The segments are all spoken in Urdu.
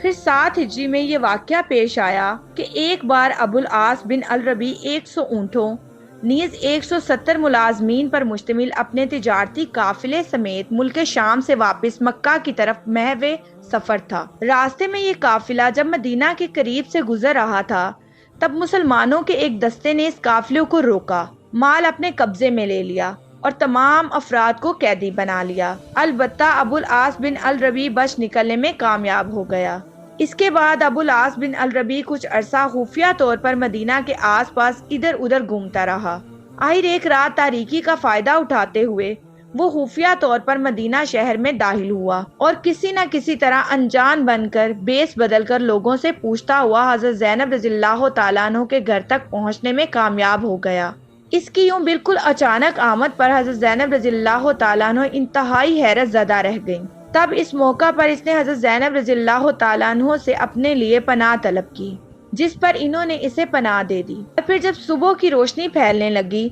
پھر 7 ہجری میں یہ واقعہ پیش آیا کہ ایک بار ابو العاص بن الربیع 100 اونٹوں نیز 170 ملازمین پر مشتمل اپنے تجارتی قافلے سمیت ملک شام سے واپس مکہ کی طرف محو سفر تھا۔ راستے میں یہ قافلہ جب مدینہ کے قریب سے گزر رہا تھا تب مسلمانوں کے ایک دستے نے اس قافلے کو روکا، مال اپنے قبضے میں لے لیا اور تمام افراد کو قیدی بنا لیا۔ البتہ ابو العاص بن الربیع بچ نکلنے میں کامیاب ہو گیا۔ اس کے بعد ابو العاص بن الربیع کچھ عرصہ خفیہ طور پر مدینہ کے آس پاس ادھر ادھر گھومتا رہا۔ آخر ایک رات تاریکی کا فائدہ اٹھاتے ہوئے وہ خفیہ طور پر مدینہ شہر میں داخل ہوا اور کسی نہ کسی طرح انجان بن کر بیس بدل کر لوگوں سے پوچھتا ہوا حضرت زینب رضی اللہ تعالیٰ عنہ کے گھر تک پہنچنے میں کامیاب ہو گیا۔ اس کی یوں بالکل اچانک آمد پر حضرت زینب رضی اللہ تعالیٰ عنہ انتہائی حیرت زدہ رہ گئیں۔ تب اس موقع پر اس نے حضرت زینب رضی اللہ تعالیٰ عنہ سے اپنے لیے پناہ طلب کی، جس پر انہوں نے اسے پناہ دے دی۔ اور پھر جب صبح کی روشنی پھیلنے لگی،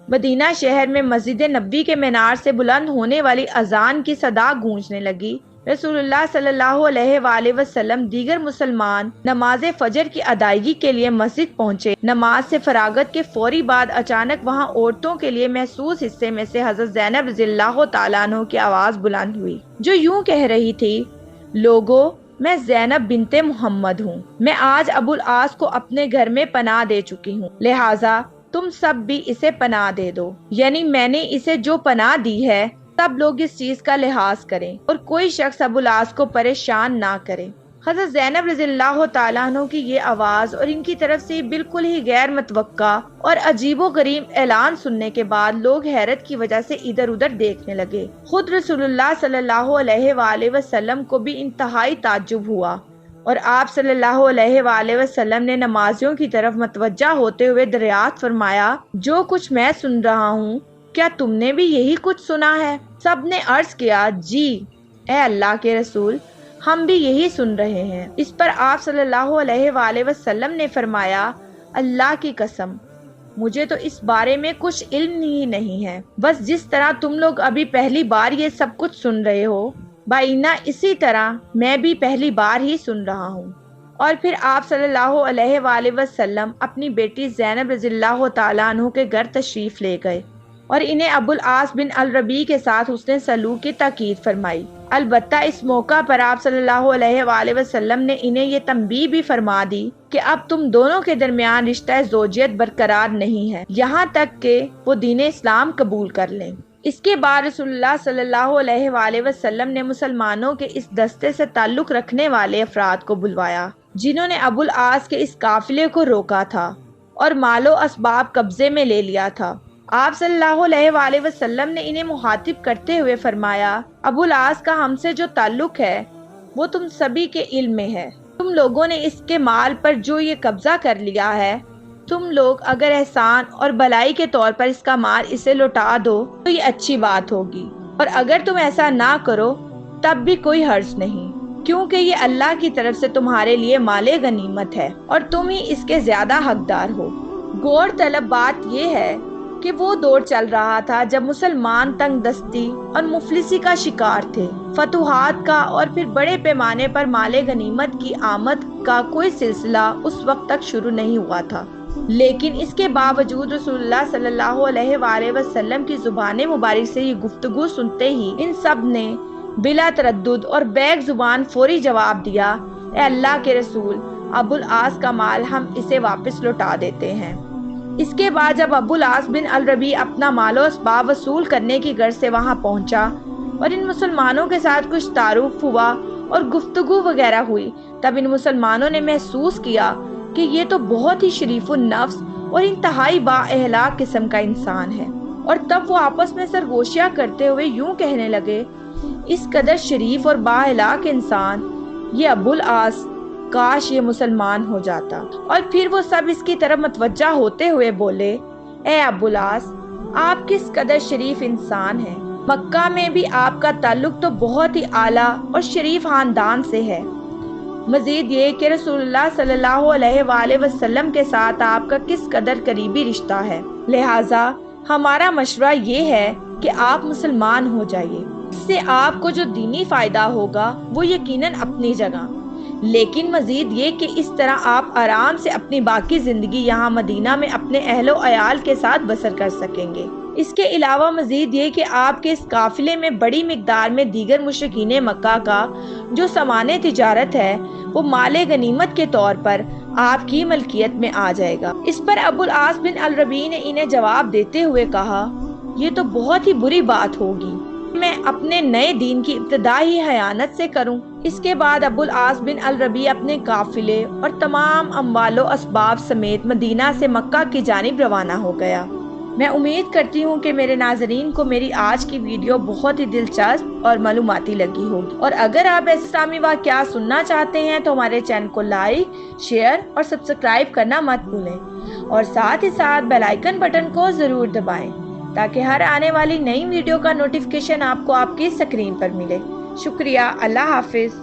مدینہ شہر میں مسجد نبوی کے مینار سے بلند ہونے والی اذان کی صدا گونجنے لگی، رسول اللہ صلی اللہ علیہ وآلہ وسلم دیگر مسلمان نماز فجر کی ادائیگی کے لیے مسجد پہنچے۔ نماز سے فراغت کے فوری بعد اچانک وہاں عورتوں کے لیے محسوس حصے میں سے حضرت زینب رضی اللہ تعالیٰ عنہ کی آواز بلند ہوئی، جو یوں کہہ رہی تھی، لوگو، میں زینب بنت محمد ہوں، میں آج ابو العاص کو اپنے گھر میں پناہ دے چکی ہوں، لہٰذا تم سب بھی اسے پناہ دے دو، یعنی میں نے اسے جو پناہ دی ہے سب لوگ اس چیز کا لحاظ کریں اور کوئی شخص ابو العاص کو پریشان نہ کرے۔ حضرت زینب رضی اللہ تعالیٰ عنہ کی یہ آواز اور ان کی طرف سے بالکل ہی غیر متوقع اور عجیب و غریب اعلان سننے کے بعد لوگ حیرت کی وجہ سے ادھر ادھر دیکھنے لگے۔ خود رسول اللہ صلی اللہ علیہ وآلہ وسلم کو بھی انتہائی تعجب ہوا اور آپ صلی اللہ علیہ وآلہ وسلم نے نمازیوں کی طرف متوجہ ہوتے ہوئے دریافت فرمایا، جو کچھ میں سن رہا ہوں کیا تم نے بھی یہی کچھ سنا ہے؟ سب نے عرض کیا، جی اے اللہ کے رسول، ہم بھی یہی سن رہے ہیں۔ اس پر آپ صلی اللہ علیہ وآلہ وسلم نے فرمایا، اللہ کی قسم، مجھے تو اس بارے میں کچھ علم ہی نہیں ہے، بس جس طرح تم لوگ ابھی پہلی بار یہ سب کچھ سن رہے ہو، بائنہ اسی طرح میں بھی پہلی بار ہی سن رہا ہوں۔ اور پھر آپ صلی اللہ علیہ وآلہ وسلم اپنی بیٹی زینب رضی اللہ تعالیٰ عنہ کے گھر تشریف لے گئے اور انہیں ابو العاص بن الربیع کے ساتھ حسن سلوک کی تاکید فرمائی۔ البتہ اس موقع پر آپ صلی اللہ علیہ وآلہ وسلم نے انہیں یہ تنبیہ بھی فرما دی کہ اب تم دونوں کے درمیان رشتہ زوجیت برقرار نہیں ہے یہاں تک کہ وہ دین اسلام قبول کر لیں۔ اس کے بعد رسول اللہ صلی اللہ علیہ وآلہ وسلم نے مسلمانوں کے اس دستے سے تعلق رکھنے والے افراد کو بلوایا جنہوں نے ابو العاص کے اس قافلے کو روکا تھا اور مال و اسباب قبضے میں لے لیا تھا۔ آپ صلی اللہ علیہ وآلہ وسلم نے انہیں مخاطب کرتے ہوئے فرمایا، ابو العاص کا ہم سے جو تعلق ہے وہ تم سبھی کے علم میں ہے۔ تم لوگوں نے اس کے مال پر جو یہ قبضہ کر لیا ہے، تم لوگ اگر احسان اور بھلائی کے طور پر اس کا مال اسے لوٹا دو تو یہ اچھی بات ہوگی، اور اگر تم ایسا نہ کرو تب بھی کوئی حرج نہیں، کیونکہ یہ اللہ کی طرف سے تمہارے لیے مال غنیمت ہے اور تم ہی اس کے زیادہ حقدار ہو۔ غور طلب بات یہ ہے کہ وہ دور چل رہا تھا جب مسلمان تنگ دستی اور مفلسی کا شکار تھے۔ فتوحات کا اور پھر بڑے پیمانے پر مال غنیمت کی آمد کا کوئی سلسلہ اس وقت تک شروع نہیں ہوا تھا، لیکن اس کے باوجود رسول اللہ صلی اللہ علیہ وآلہ وسلم کی زبان مبارک سے یہ گفتگو سنتے ہی ان سب نے بلا تردد اور بیک زبان فوری جواب دیا، اے اللہ کے رسول، ابو العاص کا مال ہم اسے واپس لوٹا دیتے ہیں۔ اس کے بعد جب ابو العاص بن الربیع اپنا مال و اسباب وصول کرنے کی غرض سے وہاں پہنچا اور ان مسلمانوں کے ساتھ کچھ تعارف ہوا اور گفتگو وغیرہ ہوئی، تب ان مسلمانوں نے محسوس کیا کہ یہ تو بہت ہی شریف النفس اور انتہائی با اخلاق قسم کا انسان ہے، اور تب وہ آپس میں سرگوشیاں کرتے ہوئے یوں کہنے لگے، اس قدر شریف اور با اخلاق انسان یہ ابو العاص، کاش یہ مسلمان ہو جاتا۔ اور پھر وہ سب اس کی طرف متوجہ ہوتے ہوئے بولے، اے ابو العاص، آپ کس قدر شریف انسان ہیں، مکہ میں بھی آپ کا تعلق تو بہت ہی اعلیٰ اور شریف خاندان سے ہے، مزید یہ کہ رسول اللہ صلی اللہ علیہ وآلہ وسلم کے ساتھ آپ کا کس قدر قریبی رشتہ ہے، لہٰذا ہمارا مشورہ یہ ہے کہ آپ مسلمان ہو جائیے، اس سے آپ کو جو دینی فائدہ ہوگا وہ یقیناً اپنی جگہ، لیکن مزید یہ کہ اس طرح آپ آرام سے اپنی باقی زندگی یہاں مدینہ میں اپنے اہل و عیال کے ساتھ بسر کر سکیں گے۔ اس کے علاوہ مزید یہ کہ آپ کے اس قافلے میں بڑی مقدار میں دیگر مشرکین مکہ کا جو سامان تجارت ہے وہ مال غنیمت کے طور پر آپ کی ملکیت میں آ جائے گا۔ اس پر ابو العاص بن الربیع نے انہیں جواب دیتے ہوئے کہا، یہ تو بہت ہی بری بات ہوگی، میں اپنے نئے دین کی ابتدا ہی خیانت سے کروں۔ اس کے بعد ابو العاص بن الربیع اپنے قافلے اور تمام اموال و اسباب سمیت مدینہ سے مکہ کی جانب روانہ ہو گیا۔ میں امید کرتی ہوں کہ میرے ناظرین کو میری آج کی ویڈیو بہت ہی دلچسپ اور معلوماتی لگی ہوگی، اور اگر آپ ایسے اسلامی واقعات سننا چاہتے ہیں تو ہمارے چینل کو لائک، شیئر اور سبسکرائب کرنا مت بھولیں، اور ساتھ ہی ساتھ بیل آئیکن بٹن کو ضرور دبائیں تاکہ ہر آنے والی نئی ویڈیو کا نوٹیفیکیشن آپ کو آپ کی اسکرین پر ملے۔ شکریہ، اللہ حافظ۔